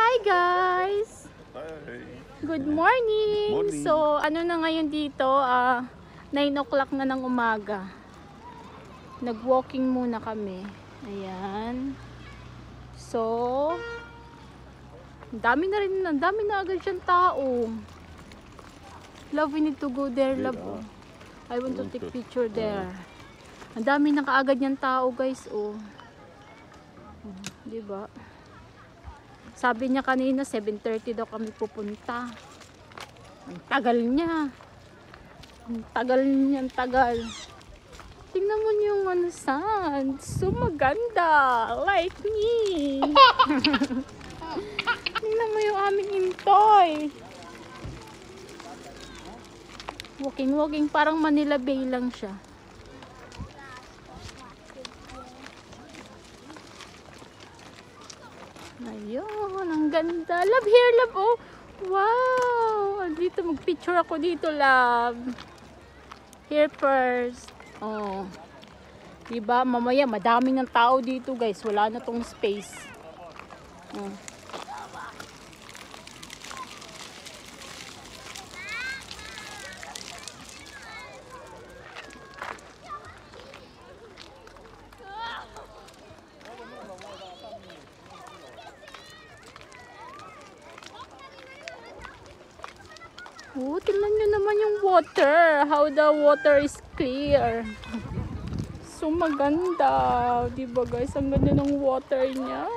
Hi guys! Hi. Good morning! Morning. So, ano na ngayon dito? 9 o'clock na ng umaga. Nag-walking muna kami. Ayan. So, ang dami na agad siyang tao. Love, we need to go there, love. Oh. I want to take picture there. Ang dami na kaagad niyang tao, guys. Oh. Diba? Sabi niya kanina 7:30 daw kami pupunta. Ang tagal niya. Ang tagal. Tingnan mo yung ano sand. So maganda. Like me. Tingnan mo yung aming intoy. Walking. Parang Manila Bay lang siya. Ayun, ang ganda. Love, here, love. Oh, wow. Dito, mag-picture ako dito, love. Here first. Oh. Diba, mamaya, madaming ng tao dito, guys. Wala na tong space. Oh. Oh, tingnan nyo naman yung water. How the water is clear. So maganda. Diba guys? Ang ganda ng water niya.